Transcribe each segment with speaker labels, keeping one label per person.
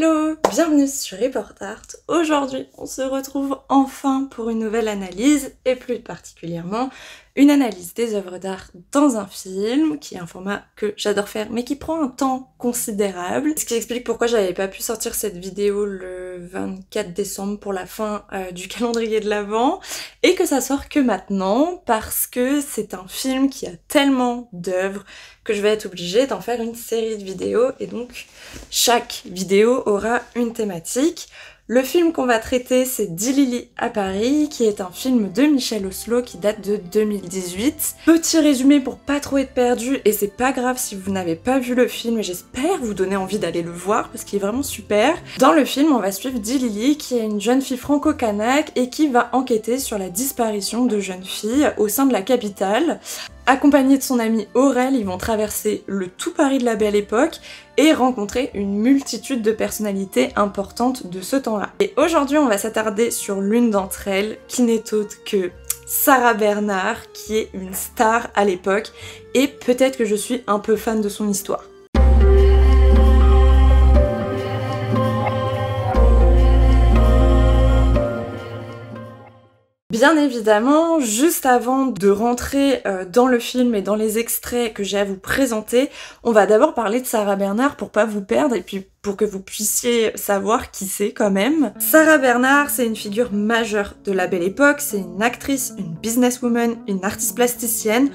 Speaker 1: Hello, bienvenue sur Report Art. Aujourd'hui, on se retrouve enfin pour une nouvelle analyse et plus particulièrement une analyse des œuvres d'art dans un film, qui est un format que j'adore faire mais qui prend un temps considérable. Ce qui explique pourquoi j'avais pas pu sortir cette vidéo le 24 décembre pour la fin du calendrier de l'Avent et que ça sort que maintenant parce que c'est un film qui a tellement d'œuvres que je vais être obligée d'en faire une série de vidéos et donc chaque vidéo aura une thématique. Le film qu'on va traiter, c'est Dilili à Paris, qui est un film de Michel Oslo qui date de 2018. Petit résumé pour pas trop être perdu, et c'est pas grave si vous n'avez pas vu le film, j'espère vous donner envie d'aller le voir parce qu'il est vraiment super. Dans le film, on va suivre Dilili, qui est une jeune fille franco-kanak et qui va enquêter sur la disparition de jeunes filles au sein de la capitale. Accompagnée de son ami Aurel, ils vont traverser le tout Paris de la Belle Époque et rencontrer une multitude de personnalités importantes de ce temps-là. Et aujourd'hui, on va s'attarder sur l'une d'entre elles, qui n'est autre que Sarah Bernhardt, qui est une star à l'époque, et peut-être que je suis un peu fan de son histoire. Bien évidemment, juste avant de rentrer dans le film et dans les extraits que j'ai à vous présenter, on va d'abord parler de Sarah Bernhardt pour pas vous perdre et puis pour que vous puissiez savoir qui c'est quand même. Sarah Bernhardt, c'est une figure majeure de la Belle Époque, c'est une actrice, une businesswoman, une artiste plasticienne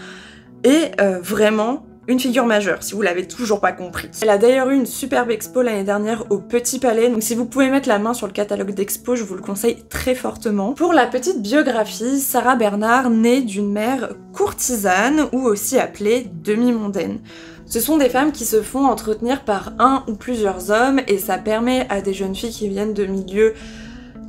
Speaker 1: et vraiment une figure majeure, si vous l'avez toujours pas compris. Elle a d'ailleurs eu une superbe expo l'année dernière au Petit Palais, donc si vous pouvez mettre la main sur le catalogue d'expo, je vous le conseille très fortement. Pour la petite biographie, Sarah Bernhardt naît d'une mère courtisane, ou aussi appelée demi-mondaine. Ce sont des femmes qui se font entretenir par un ou plusieurs hommes, et ça permet à des jeunes filles qui viennent de milieux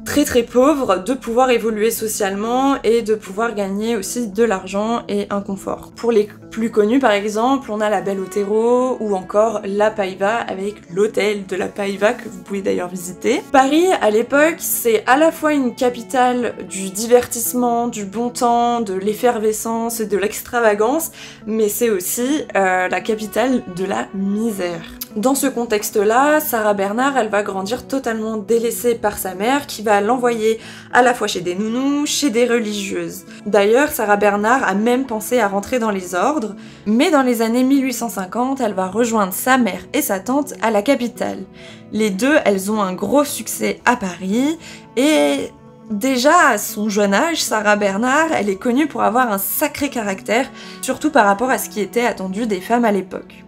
Speaker 1: très pauvres de pouvoir évoluer socialement et de pouvoir gagner aussi de l'argent et un confort. Pour les plus connus par exemple, on a la Belle Otero ou encore la Paiva avec l'hôtel de la Paiva que vous pouvez d'ailleurs visiter. Paris à l'époque c'est à la fois une capitale du divertissement, du bon temps, de l'effervescence et de l'extravagance, mais c'est aussi la capitale de la misère. Dans ce contexte-là, Sarah Bernhardt, elle va grandir totalement délaissée par sa mère qui va l'envoyer à la fois chez des nounous, chez des religieuses. D'ailleurs, Sarah Bernhardt a même pensé à rentrer dans les ordres, mais dans les années 1850, elle va rejoindre sa mère et sa tante à la capitale. Les deux, elles ont un gros succès à Paris et déjà à son jeune âge, Sarah Bernhardt, elle est connue pour avoir un sacré caractère, surtout par rapport à ce qui était attendu des femmes à l'époque.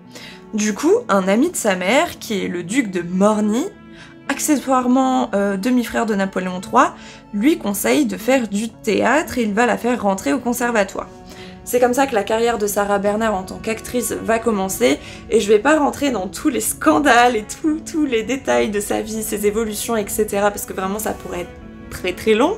Speaker 1: Du coup, un ami de sa mère, qui est le duc de Morny, accessoirement demi-frère de Napoléon III, lui conseille de faire du théâtre et il va la faire rentrer au conservatoire. C'est comme ça que la carrière de Sarah Bernhardt en tant qu'actrice va commencer, et je vais pas rentrer dans tous les scandales et tous les détails de sa vie, ses évolutions, etc. parce que vraiment ça pourrait être très long.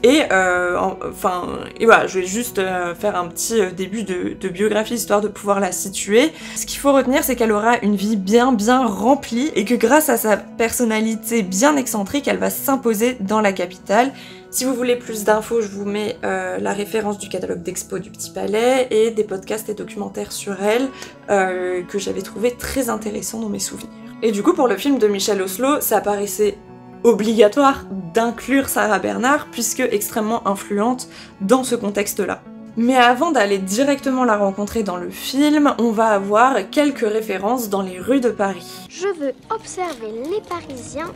Speaker 1: Et voilà, je vais juste faire un petit début de biographie histoire de pouvoir la situer. Ce qu'il faut retenir, c'est qu'elle aura une vie bien remplie et que grâce à sa personnalité bien excentrique, elle va s'imposer dans la capitale. Si vous voulez plus d'infos, je vous mets la référence du catalogue d'expo du Petit Palais et des podcasts et documentaires sur elle que j'avais trouvé très intéressants dans mes souvenirs. Et du coup, pour le film de Michel Oslo, ça paraissait obligatoire d'inclure Sarah Bernhardt puisque extrêmement influente dans ce contexte-là. Mais avant d'aller directement la rencontrer dans le film, on va avoir quelques références dans les rues de Paris.
Speaker 2: Je veux observer les Parisiens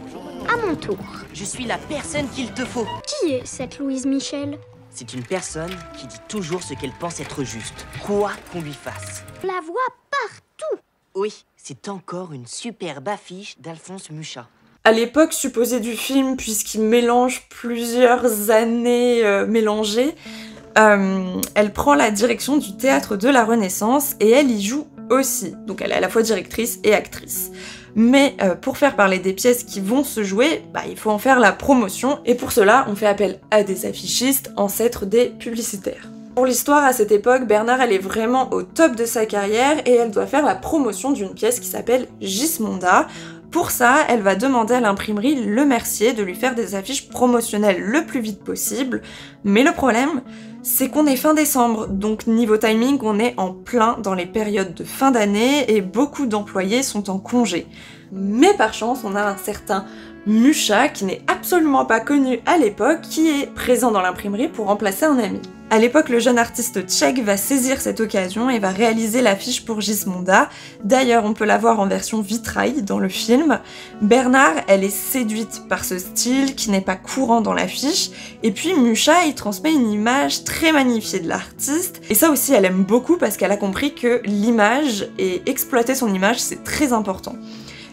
Speaker 2: à mon tour.
Speaker 3: Je suis la personne qu'il te faut.
Speaker 2: Qui est cette Louise Michel?
Speaker 3: C'est une personne qui dit toujours ce qu'elle pense être juste, quoi qu'on lui fasse.
Speaker 2: On la voit partout.
Speaker 3: Oui, c'est encore une superbe affiche d'Alphonse Mucha.
Speaker 1: À l'époque supposée du film, puisqu'il mélange plusieurs années mélangées, elle prend la direction du théâtre de la Renaissance et elle y joue aussi. Donc elle est à la fois directrice et actrice. Mais pour faire parler des pièces qui vont se jouer, il faut en faire la promotion et pour cela on fait appel à des affichistes, ancêtres des publicitaires. Pour l'histoire, à cette époque, Bernhardt elle est vraiment au top de sa carrière et elle doit faire la promotion d'une pièce qui s'appelle Gismonda, Pour ça, elle va demander à l'imprimerie Le Mercier de lui faire des affiches promotionnelles le plus vite possible, mais le problème, c'est qu'on est fin décembre, donc niveau timing, on est en plein dans les périodes de fin d'année et beaucoup d'employés sont en congé. Mais par chance, on a un certain Mucha, qui n'est absolument pas connu à l'époque, qui est présent dans l'imprimerie pour remplacer un ami. À l'époque, le jeune artiste tchèque va saisir cette occasion et va réaliser l'affiche pour Gismonda. D'ailleurs, on peut la voir en version vitrail dans le film. Bernard, elle est séduite par ce style qui n'est pas courant dans l'affiche. Et puis Mucha, il transmet une image très magnifiée de l'artiste. Et ça aussi, elle aime beaucoup parce qu'elle a compris que l'image et exploiter son image, c'est très important.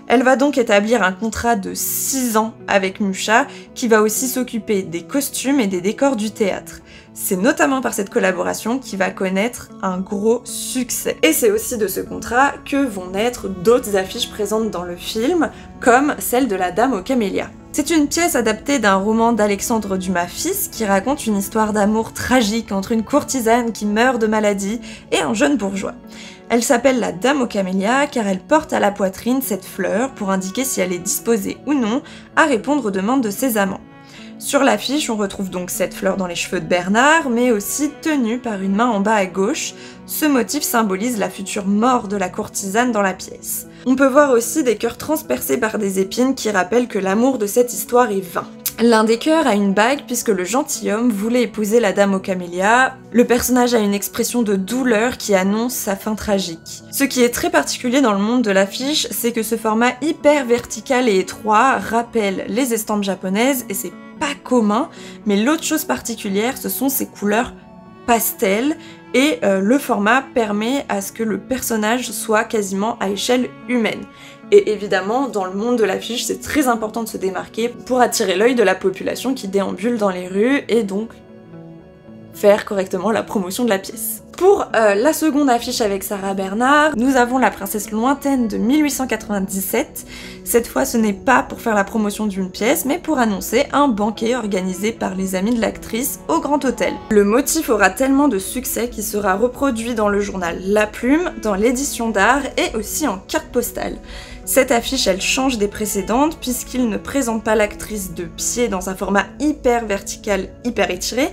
Speaker 1: Elle va donc établir un contrat de 6 ans avec Mucha, qui va aussi s'occuper des costumes et des décors du théâtre. C'est notamment par cette collaboration qu'il va connaître un gros succès. Et c'est aussi de ce contrat que vont naître d'autres affiches présentes dans le film, comme celle de La Dame aux Camélias. C'est une pièce adaptée d'un roman d'Alexandre Dumas fils qui raconte une histoire d'amour tragique entre une courtisane qui meurt de maladie et un jeune bourgeois. Elle s'appelle La Dame aux Camélias car elle porte à la poitrine cette fleur pour indiquer si elle est disposée ou non à répondre aux demandes de ses amants. Sur l'affiche, on retrouve donc cette fleur dans les cheveux de Bernard, mais aussi tenue par une main en bas à gauche. Ce motif symbolise la future mort de la courtisane dans la pièce. On peut voir aussi des cœurs transpercés par des épines qui rappellent que l'amour de cette histoire est vain. L'un des cœurs a une bague puisque le gentilhomme voulait épouser la Dame aux Camélias. Le personnage a une expression de douleur qui annonce sa fin tragique. Ce qui est très particulier dans le monde de l'affiche, c'est que ce format hyper vertical et étroit rappelle les estampes japonaises et c'est pas commun, mais l'autre chose particulière, ce sont ces couleurs pastel et le format permet à ce que le personnage soit quasiment à échelle humaine. Et évidemment, dans le monde de l'affiche, c'est très important de se démarquer pour attirer l'œil de la population qui déambule dans les rues et donc faire correctement la promotion de la pièce. Pour la seconde affiche avec Sarah Bernard, nous avons La Princesse lointaine de 1897. Cette fois, ce n'est pas pour faire la promotion d'une pièce, mais pour annoncer un banquet organisé par les amis de l'actrice au Grand Hôtel. Le motif aura tellement de succès qu'il sera reproduit dans le journal La Plume, dans l'édition d'art et aussi en carte postale. Cette affiche, elle change des précédentes puisqu'il ne présente pas l'actrice de pied dans un format hyper vertical, hyper étiré,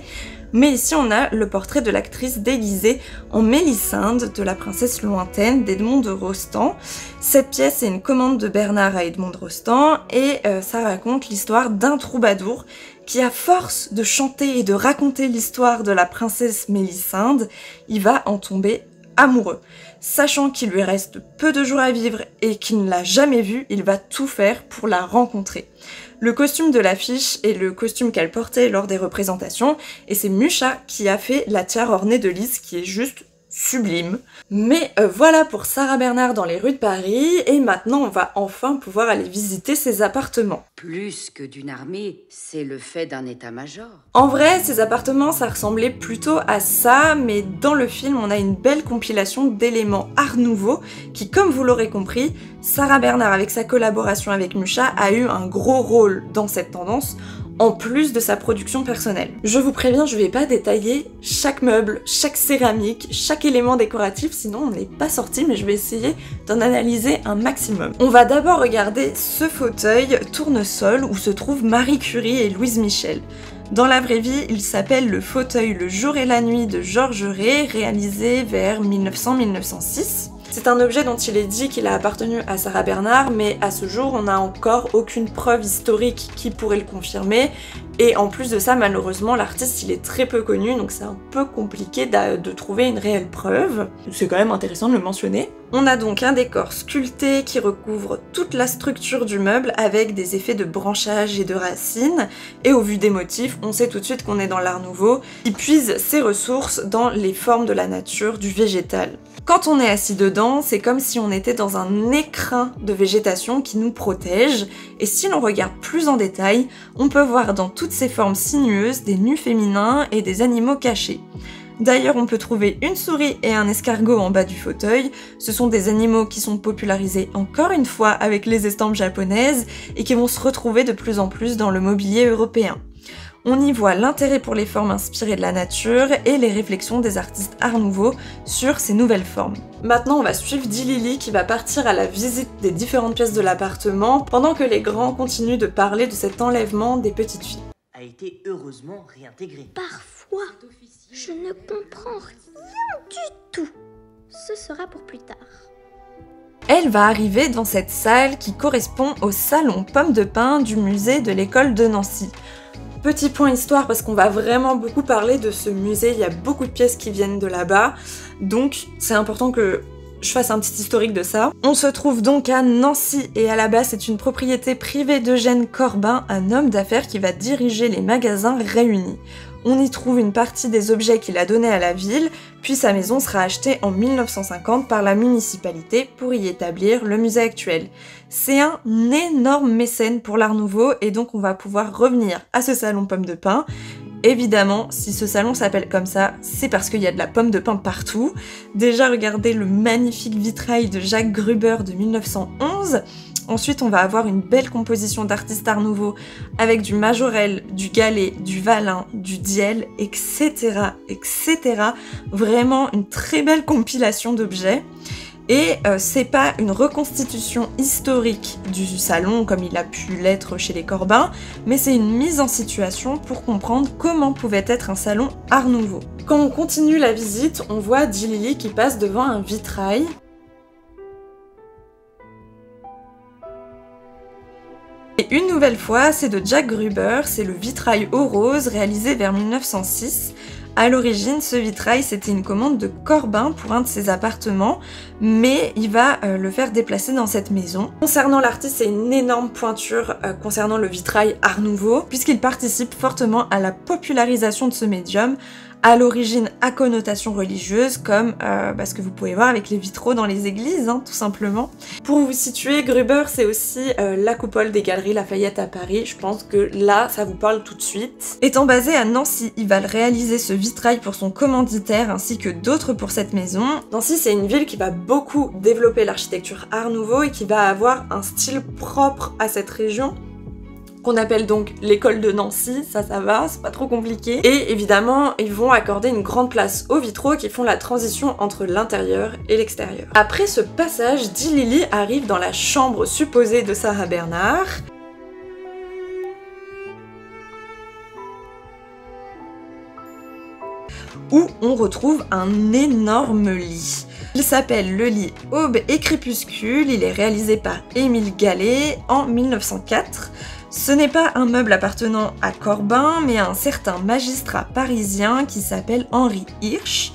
Speaker 1: mais ici on a le portrait de l'actrice déguisée en Mélisinde de La Princesse lointaine d'Edmond de Rostand. Cette pièce est une commande de Bernard à Edmond de Rostand et ça raconte l'histoire d'un troubadour qui, à force de chanter et de raconter l'histoire de la princesse Mélisinde, il va en tomber amoureux. Sachant qu'il lui reste peu de jours à vivre et qu'il ne l'a jamais vue, il va tout faire pour la rencontrer. Le costume de l'affiche est le costume qu'elle portait lors des représentations, et c'est Mucha qui a fait la tiare ornée de lys qui est juste sublime. Mais voilà pour Sarah Bernard dans les rues de Paris, et maintenant on va enfin pouvoir aller visiter ses appartements.
Speaker 4: Plus que d'une armée, c'est le fait d'un état-major.
Speaker 1: En vrai, ces appartements, ça ressemblait plutôt à ça, mais dans le film, on a une belle compilation d'éléments art nouveau qui, comme vous l'aurez compris, Sarah Bernard, avec sa collaboration avec Mucha, a eu un gros rôle dans cette tendance, en plus de sa production personnelle. Je vous préviens, je vais pas détailler chaque meuble, chaque céramique, chaque élément décoratif, sinon on n'est pas sorti, mais je vais essayer d'en analyser un maximum. On va d'abord regarder ce fauteuil tournesol où se trouvent Marie Curie et Louise Michel. Dans la vraie vie, il s'appelle le fauteuil Le jour et la nuit de Georges Rey, réalisé vers 1900-1906. C'est un objet dont il est dit qu'il a appartenu à Sarah Bernard, mais à ce jour, on n'a encore aucune preuve historique qui pourrait le confirmer. Et en plus de ça, malheureusement, l'artiste, il est très peu connu, donc c'est un peu compliqué de trouver une réelle preuve. C'est quand même intéressant de le mentionner. On a donc un décor sculpté qui recouvre toute la structure du meuble avec des effets de branchage et de racines. Et au vu des motifs, on sait tout de suite qu'on est dans l'art nouveau, qui puise ses ressources dans les formes de la nature, du végétal. Quand on est assis dedans, c'est comme si on était dans un écrin de végétation qui nous protège, et si l'on regarde plus en détail, on peut voir dans toutes ces formes sinueuses des nus féminins et des animaux cachés. D'ailleurs, on peut trouver une souris et un escargot en bas du fauteuil. Ce sont des animaux qui sont popularisés encore une fois avec les estampes japonaises et qui vont se retrouver de plus en plus dans le mobilier européen. On y voit l'intérêt pour les formes inspirées de la nature et les réflexions des artistes Art Nouveau sur ces nouvelles formes. Maintenant, on va suivre Dilili qui va partir à la visite des différentes pièces de l'appartement pendant que les grands continuent de parler de cet enlèvement des petites filles.
Speaker 3: A été heureusement réintégré.
Speaker 2: Parfois, je ne comprends rien du tout. Ce sera pour plus tard.
Speaker 1: Elle va arriver dans cette salle qui correspond au salon Pomme de Pin du musée de l'école de Nancy. Petit point histoire parce qu'on va vraiment beaucoup parler de ce musée, il y a beaucoup de pièces qui viennent de là-bas, donc c'est important que je fasse un petit historique de ça. On se trouve donc à Nancy et à la base c'est une propriété privée d'Eugène Corbin, un homme d'affaires qui va diriger les magasins réunis. On y trouve une partie des objets qu'il a donnés à la ville, puis sa maison sera achetée en 1950 par la municipalité pour y établir le musée actuel. C'est un énorme mécène pour l'Art Nouveau et donc on va pouvoir revenir à ce salon Pomme de Pin. Évidemment, si ce salon s'appelle comme ça, c'est parce qu'il y a de la pomme de pin partout. Déjà, regardez le magnifique vitrail de Jacques Gruber de 1911. Ensuite, on va avoir une belle composition d'artistes Art Nouveau avec du Majorelle, du Gallet, du Valin, du Diel, etc., etc. Vraiment une très belle compilation d'objets. Et c'est pas une reconstitution historique du salon comme il a pu l'être chez les Corbin, mais c'est une mise en situation pour comprendre comment pouvait être un salon Art Nouveau. Quand on continue la visite, on voit Dilili qui passe devant un vitrail. Et une nouvelle fois, c'est de Jack Gruber, c'est le vitrail aux roses réalisé vers 1906. À l'origine, ce vitrail, c'était une commande de Corbin pour un de ses appartements, mais il va le faire déplacer dans cette maison. Concernant l'artiste, c'est une énorme pointure concernant le vitrail Art Nouveau, puisqu'il participe fortement à la popularisation de ce médium, à l'origine à connotation religieuse, comme ce que vous pouvez voir avec les vitraux dans les églises, tout simplement. Pour vous situer, Gruber, c'est aussi la coupole des Galeries Lafayette à Paris. Je pense que là, ça vous parle tout de suite. Étant basé à Nancy, il va réaliser ce vitrail pour son commanditaire, ainsi que d'autres pour cette maison. Nancy, c'est une ville qui va beaucoup développer l'architecture Art Nouveau et qui va avoir un style propre à cette région, qu'on appelle donc l'école de Nancy, ça va, c'est pas trop compliqué. Et évidemment, ils vont accorder une grande place aux vitraux qui font la transition entre l'intérieur et l'extérieur. Après ce passage, Dilili arrive dans la chambre supposée de Sarah Bernhardt. Où on retrouve un énorme lit. Il s'appelle le lit Aube et Crépuscule, il est réalisé par Émile Gallet en 1904. Ce n'est pas un meuble appartenant à Corbin, mais à un certain magistrat parisien qui s'appelle Henri Hirsch.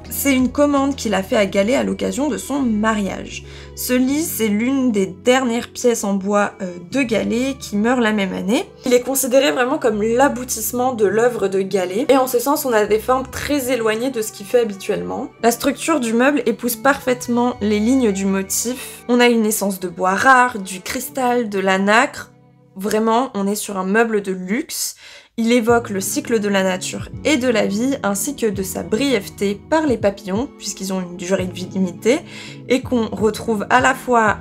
Speaker 1: C'est une commande qu'il a fait à Gallet à l'occasion de son mariage. Ce lit, c'est l'une des dernières pièces en bois de Gallet qui meurt la même année. Il est considéré vraiment comme l'aboutissement de l'œuvre de Gallet, et en ce sens, on a des formes très éloignées de ce qu'il fait habituellement. La structure du meuble épouse parfaitement les lignes du motif. On a une essence de bois rare, du cristal, de la nacre. Vraiment, on est sur un meuble de luxe. Il évoque le cycle de la nature et de la vie, ainsi que de sa brièveté par les papillons, puisqu'ils ont une durée de vie limitée, et qu'on retrouve à la fois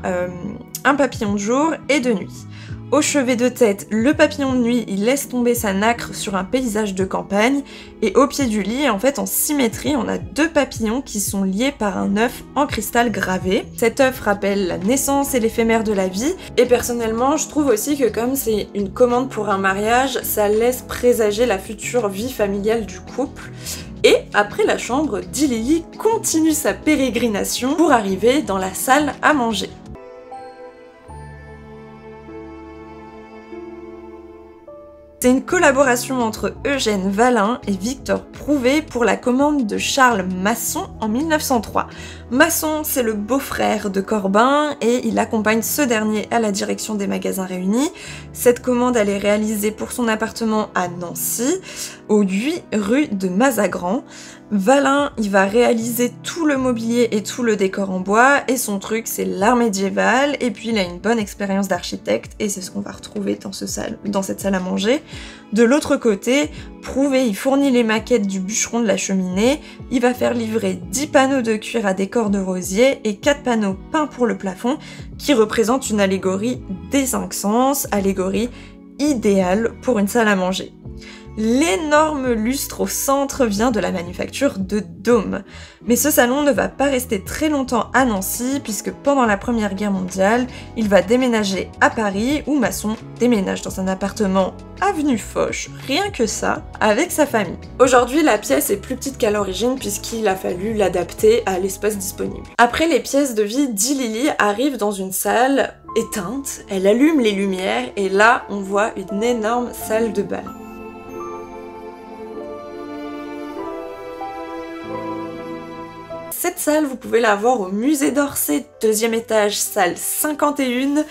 Speaker 1: un papillon de jour et de nuit. Au chevet de tête, le papillon de nuit, il laisse tomber sa nacre sur un paysage de campagne, et au pied du lit, en fait en symétrie, on a deux papillons qui sont liés par un œuf en cristal gravé. Cet œuf rappelle la naissance et l'éphémère de la vie, et personnellement, je trouve aussi que comme c'est une commande pour un mariage, ça laisse présager la future vie familiale du couple. Et après la chambre, Dilili continue sa pérégrination pour arriver dans la salle à manger. C'est une collaboration entre Eugène Valin et Victor Prouvé pour la commande de Charles Masson en 1903. Masson, c'est le beau-frère de Corbin et il accompagne ce dernier à la direction des magasins réunis. Cette commande, elle est réalisée pour son appartement à Nancy, au 8 rue de Mazagran. Valin, il va réaliser tout le mobilier et tout le décor en bois, et son truc c'est l'art médiéval, et puis il a une bonne expérience d'architecte, et c'est ce qu'on va retrouver dans cette salle à manger. De l'autre côté, Prouvé, il fournit les maquettes du bûcheron de la cheminée, il va faire livrer 10 panneaux de cuir à décor de rosier et 4 panneaux peints pour le plafond, qui représentent une allégorie des 5 sens, allégorie idéale pour une salle à manger. L'énorme lustre au centre vient de la manufacture de Dôme. Mais ce salon ne va pas rester très longtemps à Nancy, puisque pendant la Première Guerre mondiale, il va déménager à Paris, où Masson déménage dans un appartement avenue Foch, rien que ça, avec sa famille. Aujourd'hui, la pièce est plus petite qu'à l'origine, puisqu'il a fallu l'adapter à l'espace disponible. Après les pièces de vie, Lily arrive dans une salle éteinte, elle allume les lumières, et là, on voit une énorme salle de bal. Cette salle, vous pouvez la voir au musée d'Orsay, 2e étage, salle 51.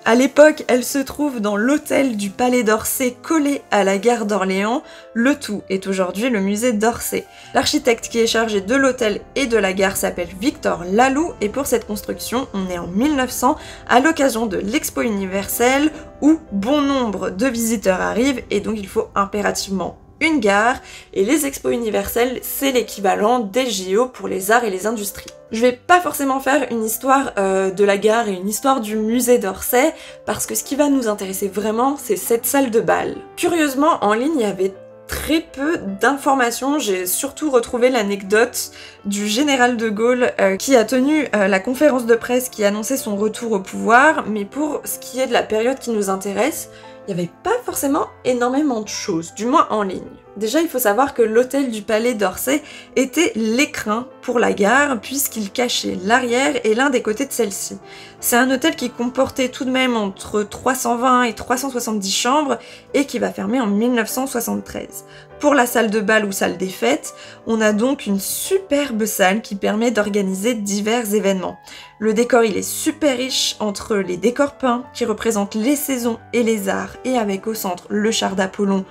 Speaker 1: À l'époque, elle se trouve dans l'hôtel du Palais d'Orsay collé à la gare d'Orléans. Le tout est aujourd'hui le musée d'Orsay. L'architecte qui est chargé de l'hôtel et de la gare s'appelle Victor Laloux et pour cette construction, on est en 1900 à l'occasion de l'Expo universelle où bon nombre de visiteurs arrivent et donc il faut impérativement une gare, et les expos universelles, c'est l'équivalent des JO pour les arts et les industries. Je vais pas forcément faire une histoire de la gare et une histoire du musée d'Orsay, parce que ce qui va nous intéresser vraiment, c'est cette salle de bal. Curieusement, en ligne, il y avait très peu d'informations. J'ai surtout retrouvé l'anecdote du général de Gaulle qui a tenu la conférence de presse qui annonçait son retour au pouvoir, mais pour ce qui est de la période qui nous intéresse, il n'y avait pas forcément énormément de choses, du moins en ligne. Déjà, il faut savoir que l'hôtel du Palais d'Orsay était l'écrin pour la gare, puisqu'il cachait l'arrière et l'un des côtés de celle-ci. C'est un hôtel qui comportait tout de même entre 320 et 370 chambres, et qui va fermer en 1973. Pour la salle de bal ou salle des fêtes, on a donc une superbe salle qui permet d'organiser divers événements. Le décor il est super riche entre les décors peints qui représentent les saisons et les arts et avec au centre le char d'Apollon,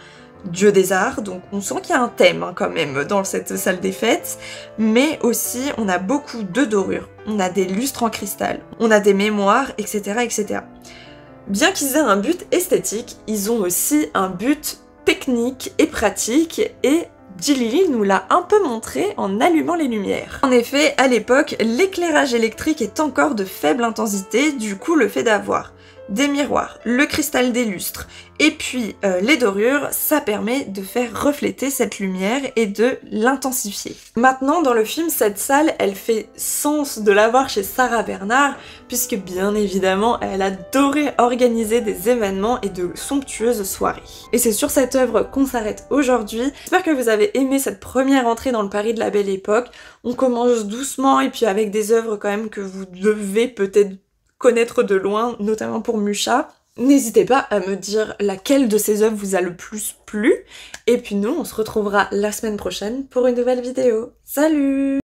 Speaker 1: dieu des arts, donc on sent qu'il y a un thème quand même dans cette salle des fêtes, mais aussi on a beaucoup de dorures, on a des lustres en cristal, on a des mémoires, etc. etc. Bien qu'ils aient un but esthétique, ils ont aussi un but technique et pratique et Lily nous l'a un peu montré en allumant les lumières. En effet, à l'époque, l'éclairage électrique est encore de faible intensité, du coup le fait d'avoir des miroirs, le cristal des lustres et puis les dorures, ça permet de faire refléter cette lumière et de l'intensifier. Maintenant, dans le film, cette salle, elle fait sens de l'avoir chez Sarah Bernhardt, puisque bien évidemment, elle adorait organiser des événements et de somptueuses soirées. Et c'est sur cette œuvre qu'on s'arrête aujourd'hui. J'espère que vous avez aimé cette première entrée dans le Paris de la Belle Époque. On commence doucement et puis avec des œuvres quand même que vous devez peut-être connaître de loin, notamment pour Mucha. N'hésitez pas à me dire laquelle de ces œuvres vous a le plus plu. Et puis nous, on se retrouvera la semaine prochaine pour une nouvelle vidéo. Salut!